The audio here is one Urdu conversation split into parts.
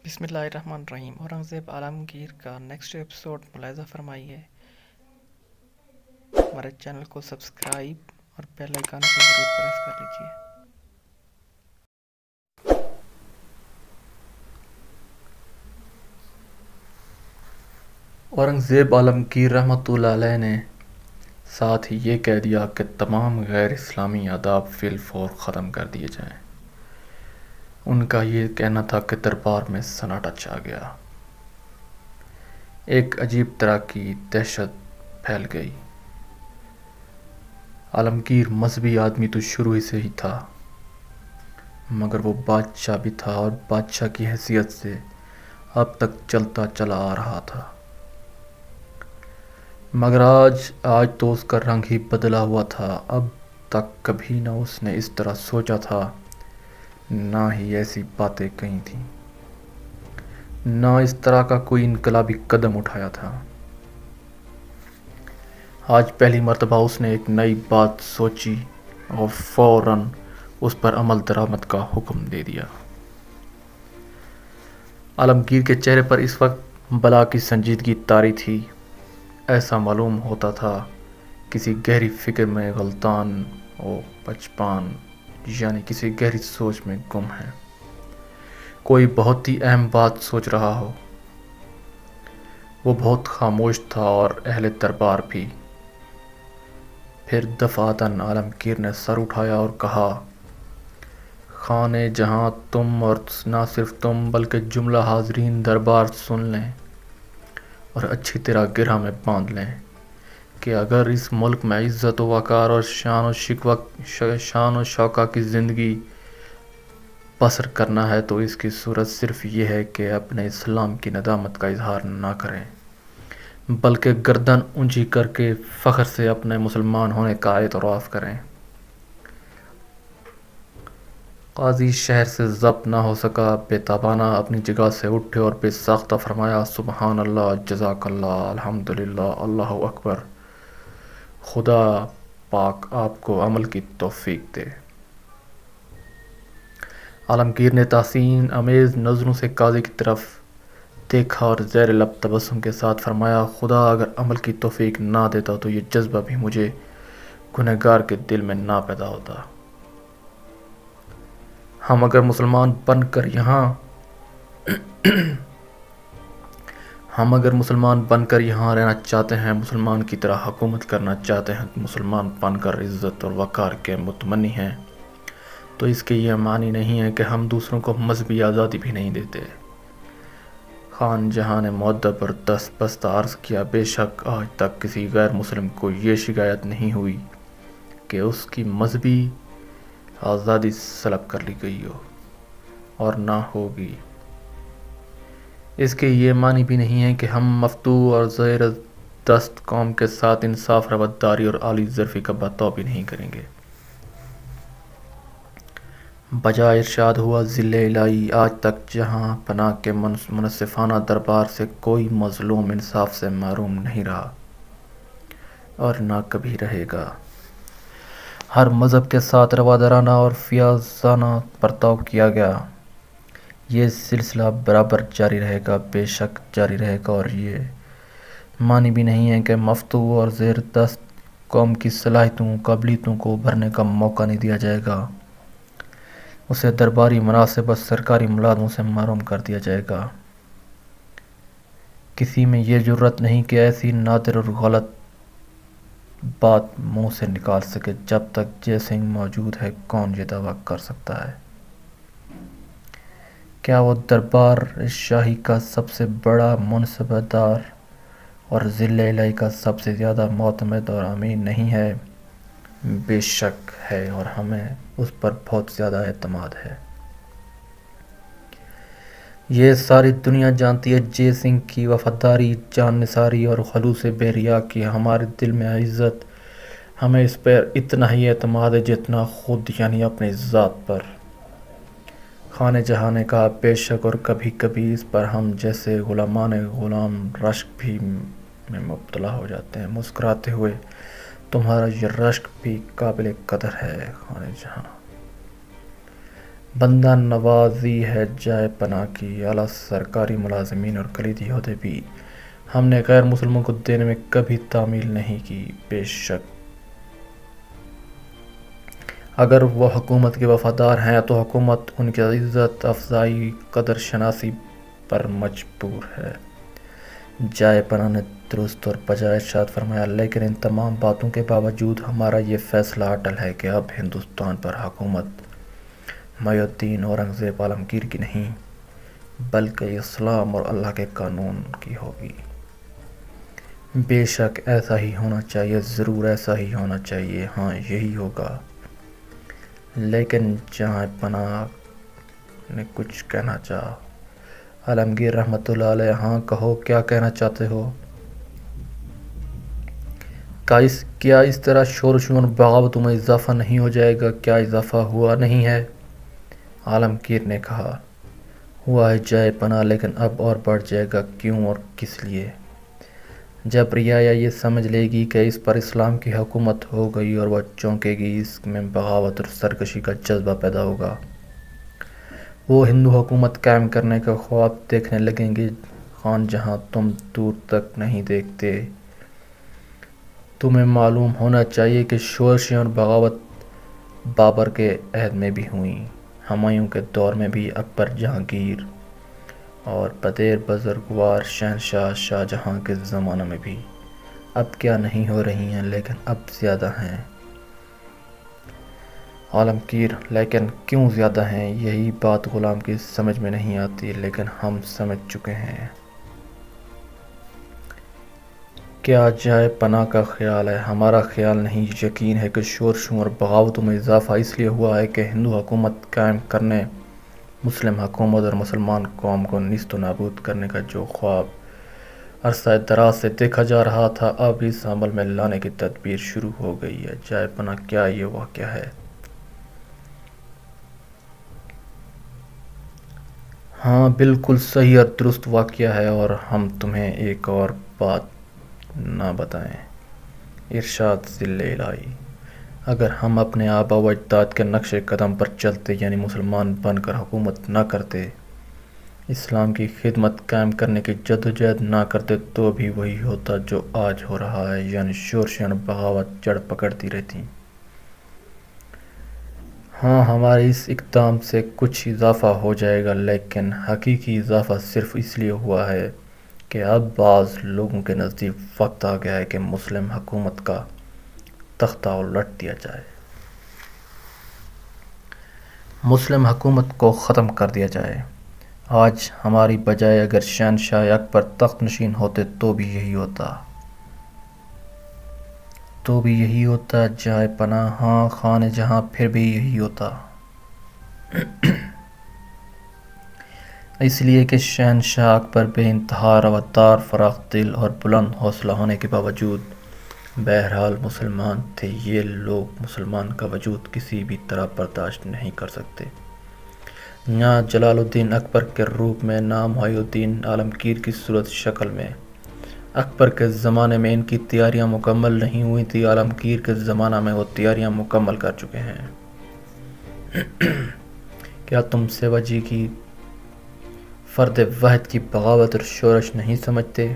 بسم اللہ الرحمن الرحیم۔ اورنگزیب عالمگیر کا نیکسٹ ایپیسوڈ ملاحظہ فرمائیے۔ ہمارے چینل کو سبسکرائب اور بیل آئیکن کو ضرور پریس کر لیجیے۔ اورنگزیب عالمگیر رحمۃ اللہ علیہ نے ساتھ ہی یہ کہہ دیا کہ تمام غیر اسلامی آداب فی الفور ختم کر دیے جائیں۔ ان کا یہ کہنا تھا کہ دربار میں سناٹا چھا گیا۔ ایک عجیب طرح کی دہشت پھیل گئی۔ عالمگیر مذہبی آدمی تو شروع ہی سے ہی تھا، مگر وہ بادشاہ بھی تھا اور بادشاہ کی حیثیت سے اب تک چلتا چلا آ رہا تھا۔ مگر آج تو اس کا رنگ ہی بدلا ہوا تھا۔ اب تک کبھی نہ اس نے اس طرح سوچا تھا، نہ ہی ایسی باتیں کہی تھیں، نہ اس طرح کا کوئی انقلابی قدم اٹھایا تھا۔ آج پہلی مرتبہ اس نے ایک نئی بات سوچی اور فوراً اس پر عمل درآمد کا حکم دے دیا۔ عالمگیر کے چہرے پر اس وقت بلا کی سنجیدگی طاری تھی۔ ایسا معلوم ہوتا تھا کسی گہری فکر میں غلطان و پچپان، یعنی کسی گہری سوچ میں گم ہے، کوئی بہت ہی اہم بات سوچ رہا ہو۔ وہ بہت خاموش تھا اور اہل دربار بھی۔ پھر دفعتاً عالمگیر نے سر اٹھایا اور کہا، خانِ جہاں تم اور نہ صرف تم بلکہ جملہ حاضرین دربار سن لیں اور اچھی طرح گرہ میں باندھ لیں کہ اگر اس ملک میں عزت و وقار اور شان و شوکہ کی زندگی بسر کرنا ہے تو اس کی صورت صرف یہ ہے کہ اپنے اسلام کی ندامت کا اظہار نہ کریں، بلکہ گردن اونچی کر کے فخر سے اپنے مسلمان ہونے کا اعتراف کریں۔ قاضی شہر سے ضبط نہ ہو سکا، بے تابانہ اپنی جگہ سے اٹھے اور بے ساختہ فرمایا، سبحان اللہ، جزاک اللہ، الحمدللہ، اللہ اکبر، خدا پاک آپ کو عمل کی توفیق دے۔ عالمگیر نے تحسین آمیز نظروں سے قاضی کی طرف دیکھا اور زیر لب تبسم کے ساتھ فرمایا، خدا اگر عمل کی توفیق نہ دیتا تو یہ جذبہ بھی مجھے گنہگار کے دل میں نہ پیدا ہوتا۔ ہم اگر مسلمان بن کر یہاں رہنا چاہتے ہیں، مسلمان کی طرح حکومت کرنا چاہتے ہیں، مسلمان بن کر عزت اور وقار کے متمنی ہیں، تو اس کے یہ معنی نہیں ہے کہ ہم دوسروں کو مذہبی آزادی بھی نہیں دیتے۔ خان جہاں نے مؤدب اور دست بستہ عرض کیا، بے شک آج تک کسی غیر مسلم کو یہ شکایت نہیں ہوئی کہ اس کی مذہبی آزادی سلب کر لی گئی ہو، اور نہ ہوگی۔ اس کے یہ معنی بھی نہیں ہے کہ ہم مفتوح اور زیر دست قوم کے ساتھ انصاف رواداری اور اعلیٰ ظرفی کا برتاؤ بھی نہیں کریں گے۔ بجائے ارشاد ہوا، ذل الہی، آج تک جہاں پناہ کے منصفانہ دربار سے کوئی مظلوم انصاف سے محروم نہیں رہا اور نہ کبھی رہے گا۔ ہر مذہب کے ساتھ روادارانہ اور فیاضانہ برتاؤ کیا گیا۔ یہ سلسلہ برابر جاری رہے گا، بے شک جاری رہے گا، اور یہ معنی بھی نہیں ہے کہ مفتوح اور زیر دست قوم کی صلاحیتوں قابلیتوں کو ابھرنے کا موقع نہیں دیا جائے گا، اسے درباری مناصب اور سرکاری ملازموں سے محروم کر دیا جائے گا۔ کسی میں یہ جرأت نہیں کہ ایسی نادر اور غلط بات منہ سے نکال سکے۔ جب تک جے سنگھ موجود ہے کون یہ دعویٰ کر سکتا ہے؟ کیا وہ دربار شاہی کا سب سے بڑا منصبہ دار اور ذل الہی کا سب سے زیادہ معتمد اور امین نہیں ہے؟ بے شک ہے، اور ہمیں اس پر بہت زیادہ اعتماد ہے۔ یہ ساری دنیا جانتی ہے جے سنگھ کی وفاداری، جان نثاری اور خلوص بے ریا کی۔ ہمارے دل میں عزت، ہمیں اس پر اتنا ہی اعتماد ہے جتنا خود یعنی اپنی ذات پر۔ خان جہاں نے کہا، بے شک، اور کبھی کبھی اس پر ہم جیسے غلامان غلام رشک بھی میں مبتلا ہو جاتے ہیں۔ مسکراتے ہوئے، تمہارا یہ رشک بھی قابل قدر ہے خان جہاں۔ بندہ نوازی ہے جائے پناہ کی، اعلیٰ سرکاری ملازمین اور کلیدی عہدے بھی ہم نے غیر مسلموں کو دینے میں کبھی تعمیل نہیں کی۔ بے شک اگر وہ حکومت کے وفادار ہیں تو حکومت ان کی عزت افزائی قدر شناسی پر مجبور ہے۔ جائے پناہ نے درست اور بجا ارشاد فرمایا، لیکن ان تمام باتوں کے باوجود ہمارا یہ فیصلہ اٹل ہے کہ اب ہندوستان پر حکومت محی الدین اورنگزیب عالمگیر کی نہیں بلکہ اسلام اور اللہ کے قانون کی ہوگی۔ بے شک ایسا ہی ہونا چاہیے، ضرور ایسا ہی ہونا چاہیے، ہاں یہی ہوگا۔ لیکن جہاں پناہ نے کچھ کہنا چاہا۔ عالمگیر رحمۃ اللہ علیہ، ہاں کہو، کیا کہنا چاہتے ہو؟ کیا اس طرح شورشوں اور بغاوتوں میں اضافہ نہیں ہو جائے گا؟ کیا اضافہ ہوا نہیں ہے؟ عالمگیر نے کہا، ہوا ہے جائے پناہ، لیکن اب اور بڑھ جائے گا۔ کیوں اور کس لیے؟ جب رعایا یہ سمجھ لے گی کہ اس پر اسلام کی حکومت ہو گئی اور وہ چونکے گی، اس میں بغاوت اور سرکشی کا جذبہ پیدا ہوگا۔ وہ ہندو حکومت قائم کرنے کا خواب دیکھنے لگیں گے، خان جہاں تم دور تک نہیں دیکھتے۔ تمہیں معلوم ہونا چاہیے کہ شورشیں اور بغاوت بابر کے عہد میں بھی ہوئیں، ہمایوں کے دور میں بھی، اکبر، جہانگیر اور بدیر بزرگوار شہنشاہ شاہ جہاں کے زمانہ میں بھی۔ اب کیا نہیں ہو رہی ہیں، لیکن اب زیادہ ہیں۔ عالمگیر، لیکن کیوں زیادہ ہیں؟ یہی بات غلام کی سمجھ میں نہیں آتی، لیکن ہم سمجھ چکے ہیں۔ کیا جائے پناہ کا خیال ہے؟ ہمارا خیال نہیں، یقین ہے کہ شورشوں اور بغاوتوں میں اضافہ اس لیے ہوا ہے کہ ہندو حکومت قائم کرنے، مسلم حکومت اور مسلمان قوم کو نیست و نابود کرنے کا جو خواب عرصہ دراز سے دیکھا جا رہا تھا، اب اس عمل میں لانے کی تدبیر شروع ہو گئی ہے۔ جائے پناہ، کیا یہ واقعہ ہے؟ ہاں بالکل صحیح اور درست واقعہ ہے، اور ہم تمہیں ایک اور بات نہ بتائیں۔ ارشاد ذل الہی، اگر ہم اپنے آبا و اجداد کے نقش قدم پر چلتے، یعنی مسلمان بن کر حکومت نہ کرتے، اسلام کی خدمت قائم کرنے کی جدوجہد نہ کرتے، تو بھی وہی ہوتا جو آج ہو رہا ہے، یعنی شورشیں اور بغاوت جڑ پکڑتی رہتی۔ ہاں ہمارے اس اقدام سے کچھ اضافہ ہو جائے گا، لیکن حقیقی اضافہ صرف اس لیے ہوا ہے کہ اب بعض لوگوں کے نزدیک وقت آ گیا ہے کہ مسلم حکومت کا تختہ الٹ دیا جائے، مسلم حکومت کو ختم کر دیا جائے۔ آج ہماری بجائے اگر شہنشاہ اکبر تخت نشین ہوتے تو بھی یہی ہوتا، جائے پناہ، ہاں خان جہاں، پھر بھی یہی ہوتا۔ اس لیے کہ شہنشاہ اکبر بے انتہا روادار، فراخ دل اور بلند حوصلہ ہونے کے باوجود بہرحال مسلمان تھے۔ یہ لوگ مسلمان کا وجود کسی بھی طرح برداشت نہیں کر سکتے، نہ جلال الدین اکبر کے روپ میں، نہ محی الدین عالمگیر کی صورت شکل میں۔ اکبر کے زمانے میں ان کی تیاریاں مکمل نہیں ہوئی تھیں، عالمگیر کے زمانہ میں وہ تیاریاں مکمل کر چکے ہیں۔ کیا تم سیوا جی کی فرد واحد کی بغاوت اور شورش نہیں سمجھتے؟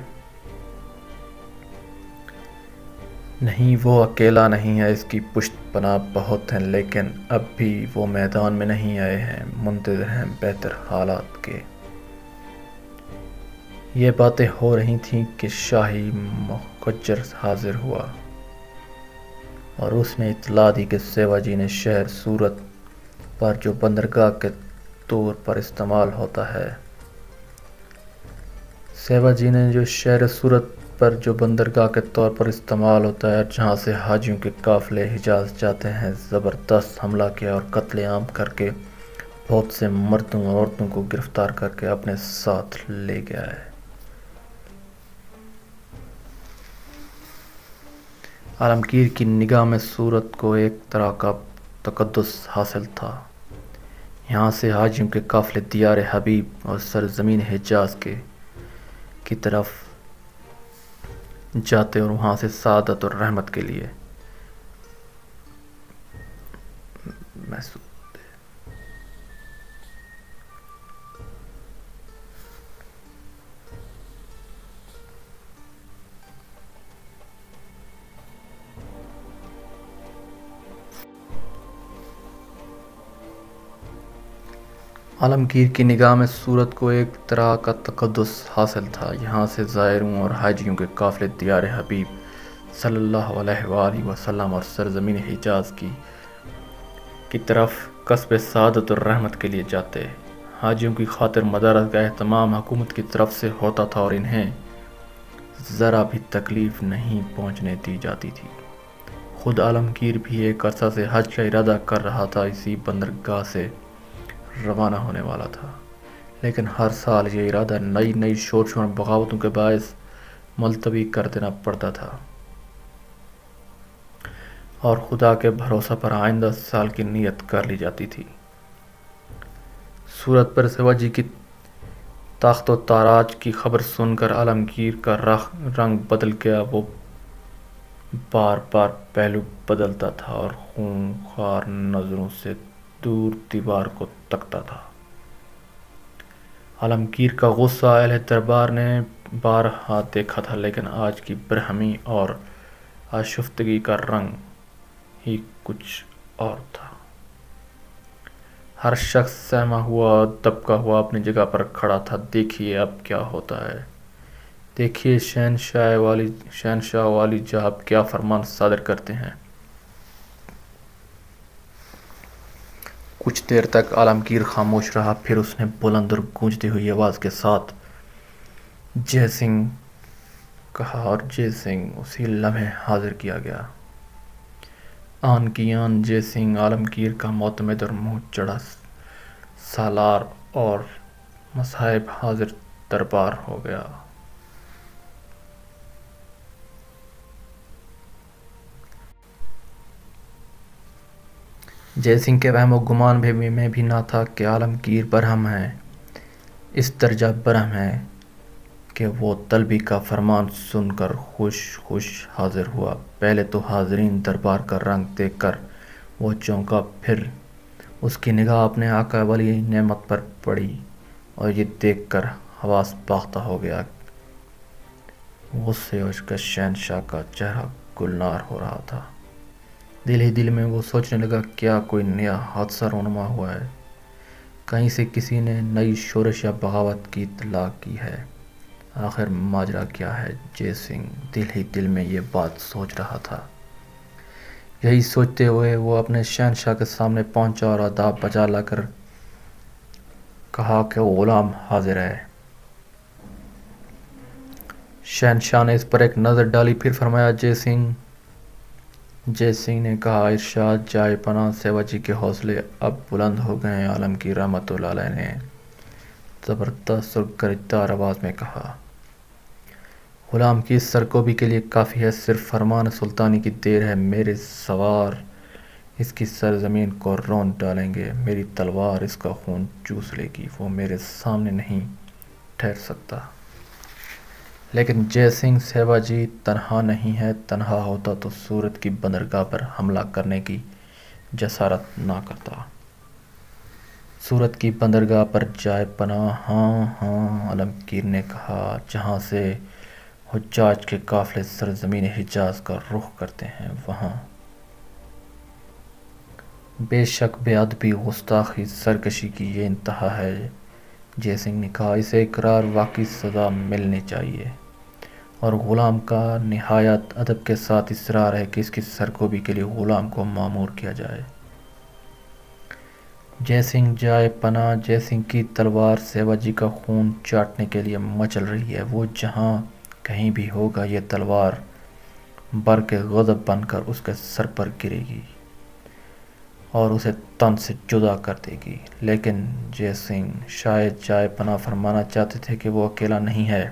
نہیں، وہ اکیلا نہیں ہے، اس کی پشت پناہ بہت ہیں، لیکن اب بھی وہ میدان میں نہیں آئے ہیں، منتظر ہیں بہتر حالات کے۔ یہ باتیں ہو رہی تھیں کہ شاہی مخچر حاضر ہوا اور اس نے اطلاع دی کہ سیوا جی نے شہر سورت پر جو بندرگاہ کے طور پر استعمال ہوتا ہے، بندرگاہ کے طور پر استعمال ہوتا ہے، جہاں سے حاجیوں کے قافلے حجاز جاتے ہیں، زبردست حملہ کیا اور قتل عام کر کے بہت سے مردوں اور عورتوں کو گرفتار کر کے اپنے ساتھ لے گیا ہے۔ عالمگیر کی نگاہ میں سورت کو ایک طرح کا تقدس حاصل تھا۔ یہاں سے حاجیوں کے قافلے دیار حبیب اور سرزمین حجاز کی طرف جاتے اور وہاں سے سعادت اور رحمت کے لیے عالمگیر کی نگاہ میں سورت کو ایک طرح کا تقدس حاصل تھا۔ یہاں سے زائروں اور حاجیوں کے قافلے دیار حبیب صلی اللہ علیہ وآلہ وسلم اور سرزمین حجاز کی طرف قصب سعادت اور رحمت کے لیے جاتے۔ حاجیوں کی خاطر مدارس کا اہتمام حکومت کی طرف سے ہوتا تھا اور انہیں ذرا بھی تکلیف نہیں پہنچنے دی جاتی تھی۔ خود عالمگیر بھی ایک عرصہ سے حج کا ارادہ کر رہا تھا، اسی بندرگاہ سے روانہ ہونے والا تھا، لیکن ہر سال یہ ارادہ نئی شورشوں اور بغاوتوں کے باعث ملتوی کر دینا پڑتا تھا اور خدا کے بھروسہ پر آئندہ سال کی نیت کر لی جاتی تھی۔ سورت پر سیواجی کی تاخت و تاراج کی خبر سن کر عالمگیر کا رنگ بدل گیا۔ وہ بار بار پہلو بدلتا تھا اور خونخوار نظروں سے دور دیوار کو تکتا تھا۔ عالمگیر کا غصہ اہل دربار نے بارہا دیکھا تھا، لیکن آج کی برہمی اور آشفتگی کا رنگ ہی کچھ اور تھا۔ ہر شخص سہما ہوا اور دبکا ہوا اپنی جگہ پر کھڑا تھا۔ دیکھیے اب کیا ہوتا ہے، دیکھیے شہنشاہ والی جہاں کیا فرمان صادر کرتے ہیں۔ کچھ دیر تک عالمگیر خاموش رہا، پھر اس نے بلند اور گونجتی ہوئی آواز کے ساتھ جے سنگھ کہا اور جے سنگھ اسی لمحے حاضر کیا گیا۔ آن کی آن جے سنگھ عالمگیر کا معتمد اور منہ چڑھا سالار اور مصاحب حاضر دربار ہو گیا۔ جے سنگھ کے وہم و گمان میں بھی نہ تھا کہ عالمگیر برہم ہے، اس درجہ برہم ہے کہ وہ طلبی کا فرمان سن کر خوش حاضر ہوا۔ پہلے تو حاضرین دربار کا رنگ دیکھ کر وہ چونکا، پھر اس کی نگاہ اپنے آقا ولی نعمت پر پڑی اور یہ دیکھ کر حواس باختہ ہو گیا۔ غصے اور اس کا شہنشاہ کا چہرہ گلنار ہو رہا تھا۔ دل ہی دل میں وہ سوچنے لگا، کیا کوئی نیا حادثہ رونما ہوا ہے؟ کہیں سے کسی نے نئی شورش یا بغاوت کی اطلاع کی ہے؟ آخر ماجرا کیا ہے؟ جے سنگھ دل ہی دل میں یہ بات سوچ رہا تھا۔ یہی سوچتے ہوئے وہ اپنے شہنشاہ کے سامنے پہنچا اور آداب بجا لا کر کہا کہ غلام حاضر ہے۔ شہنشاہ نے اس پر ایک نظر ڈالی، پھر فرمایا جے سنگھ نے کہا، ارشاد جائے پناہ سیواجی کے حوصلے اب بلند ہو گئے ہیں۔ عالمگیر رحمت اللہ علیہ نے زبردست اور گرجدار آواز میں کہا، غلام کی اس سرکوبی کے لیے کافی ہے، صرف فرمان سلطانی کی دیر ہے۔ میرے سوار اس کی سرزمین کو رون ڈالیں گے، میری تلوار اس کا خون چوس لے گی، وہ میرے سامنے نہیں ٹھہر سکتا۔ لیکن جے سنگھ سیواجی تنہا نہیں ہے، تنہا ہوتا تو سورت کی بندرگاہ پر حملہ کرنے کی جسارت نہ کرتا۔ سورت کی بندرگاہ پر جائے پناہ؟ ہاں، عالمگیر نے کہا، جہاں سے حجاج کے قافلے سرزمین حجاز کا رخ کرتے ہیں وہاں۔ بے شک بے ادبی، گستاخی، سرکشی کی یہ انتہا ہے۔ جے سنگھ نے کہا، اسے اقرار واقعی سزا ملنی چاہیے، اور غلام کا نہایت ادب کے ساتھ اصرار ہے کہ اس کی سرکوبی کے لیے غلام کو مامور کیا جائے۔ جے سنگھ جائے پناہ، جے سنگھ کی تلوار سیواجی کا خون چاٹنے کے لیے مچل رہی ہے۔ وہ جہاں کہیں بھی ہوگا، یہ تلوار برق غضب بن کر اس کے سر پر گرے گی اور اسے تن سے جدا کر دے گی۔ لیکن جے سنگھ شاید جائے پناہ فرمانا چاہتے تھے کہ وہ اکیلا نہیں ہے۔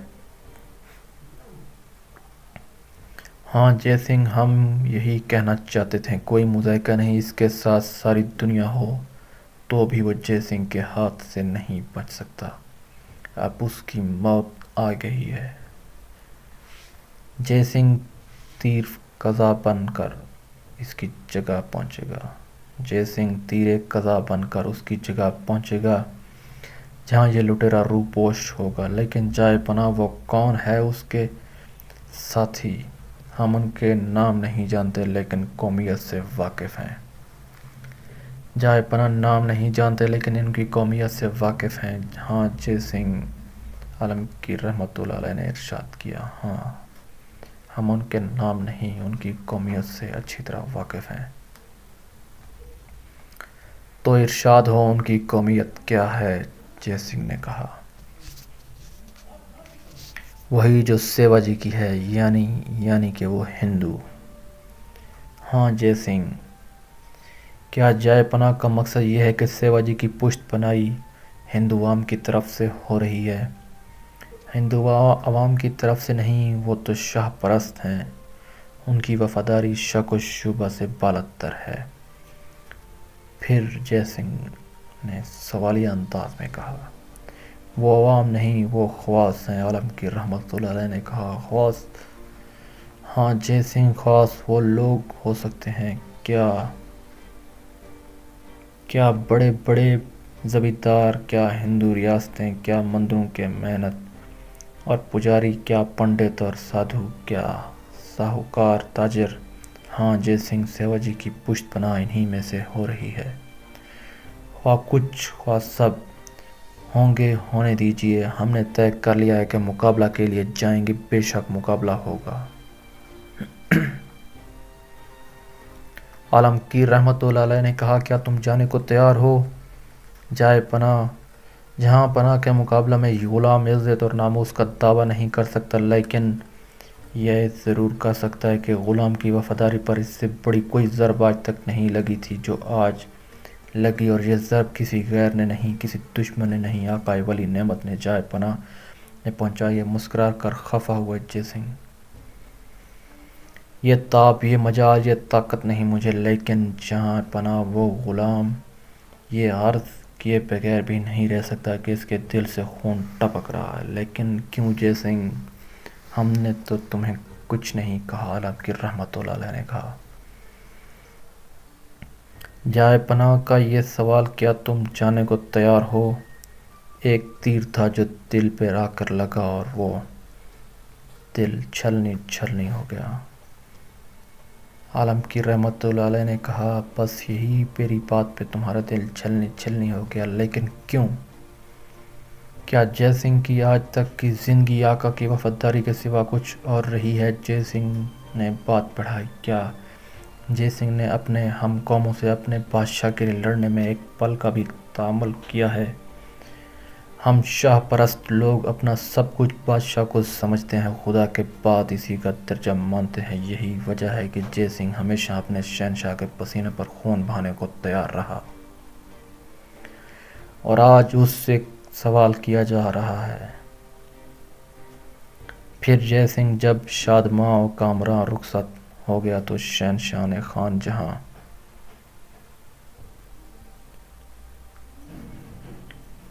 ہاں جے سنگھ، ہم یہی کہنا چاہتے تھے، کوئی مذائقہ نہیں، اس کے ساتھ ساری دنیا ہو تو بھی وہ جے سنگھ کے ہاتھ سے نہیں بچ سکتا۔ اب اس کی موت آ گئی ہے۔ جے سنگھ تیر قضا بن کر اس کی جگہ پہنچے گا۔ جے سنگھ تیر قضا بن کر اس کی جگہ پہنچے گا جہاں یہ لٹیرا روپوش ہوگا۔ لیکن جائے پناہ وہ کون ہے؟ اس کے ساتھی، ہم ان کے نام نہیں جانتے، لیکن قومیت سے واقف ہیں۔ جائے پناہ نام نہیں جانتے لیکن ان کی قومیت سے واقف ہیں۔ ہاں، جے سنگھ عالمگیر رحمۃ اللہ علیہ نے ارشاد کیا۔ ہاں، ہم ان کے نام نہیں، ان کی قومیت سے اچھی طرح واقف ہیں۔ تو ارشاد ہو ان کی قومیت کیا ہے؟ جے سنگھ نے کہا، وہی جو سیوا جی کی ہے، یعنی کہ وہ ہندو۔ ہاں جے سنگھ، کیا جائے پناہ کا مقصد یہ ہے کہ سیوا جی کی پشت پناہی ہندو عوام کی طرف سے ہو رہی ہے؟ ہندو عوام کی طرف سے نہیں، وہ تو شاہ پرست ہیں، ان کی وفاداری شک و شبہ سے بالاتر ہے۔ پھر جے سنگھ نے سوالیہ انداز میں کہا، وہ عوام نہیں، وہ خواص ہیں۔ عالمگیر رحمۃ اللہ علیہ نے کہا، خواص؟ ہاں جے سنگھ، خواص وہ لوگ ہو سکتے ہیں۔ کیا بڑے بڑے زمیندار، کیا ہندو ریاستیں، کیا مندروں کے مہنت اور پجاری، کیا پنڈت اور سادھو، کیا ساہوکار تاجر؟ ہاں جے سنگھ، سیوا جی کی پشت پناہ انہی میں سے ہو رہی ہے۔ خواہ کچھ خواہ سب ہوں گے، ہونے دیجیے، ہم نے طے کر لیا ہے کہ مقابلہ کے لیے جائیں گے، بے شک مقابلہ ہوگا۔ عالمگیر رحمۃ اللہ علیہ نے کہا، کیا تم جانے کو تیار ہو؟ جائے پناہ جہاں پناہ کے مقابلہ میں غلام عزت اور ناموس کا دعویٰ نہیں کر سکتا، لیکن یہ ضرور کہہ سکتا ہے کہ غلام کی وفاداری پر اس سے بڑی کوئی ضرب آج تک نہیں لگی تھی جو آج لگی، اور یہ ضرب کسی غیر نے نہیں، کسی دشمن نے نہیں، آقا ولی نعمت نے جائے پناہ نے پہنچائی ہے۔ مسکرا کر خفا ہوئے جے سنگھ، یہ تاب، یہ مجال، یہ طاقت نہیں مجھے، لیکن جہاں پناہ وہ غلام یہ عرض کیے بغیر بھی نہیں رہ سکتا کہ اس کے دل سے خون ٹپک رہا ہے۔ لیکن کیوں جے سنگھ، ہم نے تو تمہیں کچھ نہیں کہا۔ عالمگیر رحمۃ اللہ علیہ نے کہا، جائے پناہ کا یہ سوال، کیا تم جانے کو تیار ہو؟ ایک تیر تھا جو دل پہ آ کر لگا اور وہ دل چھلنی چھلنی ہو گیا۔ عالمگیر رحمۃ اللہ علیہ نے کہا، بس یہی میری بات پہ تمہارا دل چھلنی چھلنی ہو گیا، لیکن کیوں؟ کیا جے سنگھ کی آج تک کی زندگی آقا کی وفاداری کے سوا کچھ اور رہی ہے؟ جے سنگھ نے بات بڑھائی، کیا جے سنگھ نے اپنے ہم قوموں سے اپنے بادشاہ کے لیے لڑنے میں ایک پل کا بھی تحمل کیا ہے؟ ہم شاہ پرست لوگ اپنا سب کچھ بادشاہ کو سمجھتے ہیں، خدا کے بعد اسی کا درجہ مانتے ہیں۔ یہی وجہ ہے کہ جے سنگھ ہمیشہ اپنے شہنشاہ کے پسینے پر خون بہانے کو تیار رہا، اور آج اس سے سوال کیا جا رہا ہے۔ پھر جے سنگھ جب شادماں و کامراں رخصت ہو گیا تو شہنشاہ نے خان جہاں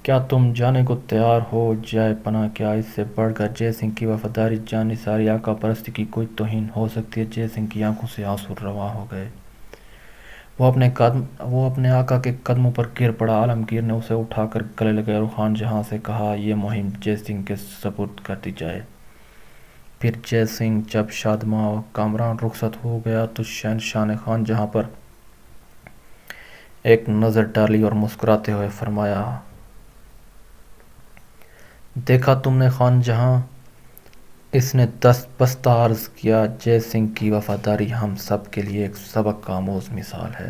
کیا تم جانے کو تیار ہو؟ جائے پناہ، کیا اس سے بڑھ کر جے سنگھ کی وفاداری جان نثاری آقا پرستی کی کوئی توہین ہو سکتی ہے؟ جے سنگھ کی آنکھوں سے آنسو رواں ہو گئے، وہ اپنے آقا کے قدموں پر گر پڑا۔ عالمگیر نے اسے اٹھا کر گلے لگایا اور خان جہاں سے کہا، یہ مہم جے سنگھ کے سپرد کر دی جائے۔ پھر جے سنگھ جب شادماں و کامراں رخصت ہو گیا تو شہنشاہ نے خان جہاں پر ایک نظر ڈالی اور مسکراتے ہوئے فرمایا، دیکھا تم نے خان جہاں، اس نے دست بستہ عرض کیا، جے سنگھ کی وفاداری ہم سب کے لیے ایک سبق آموز مثال ہے۔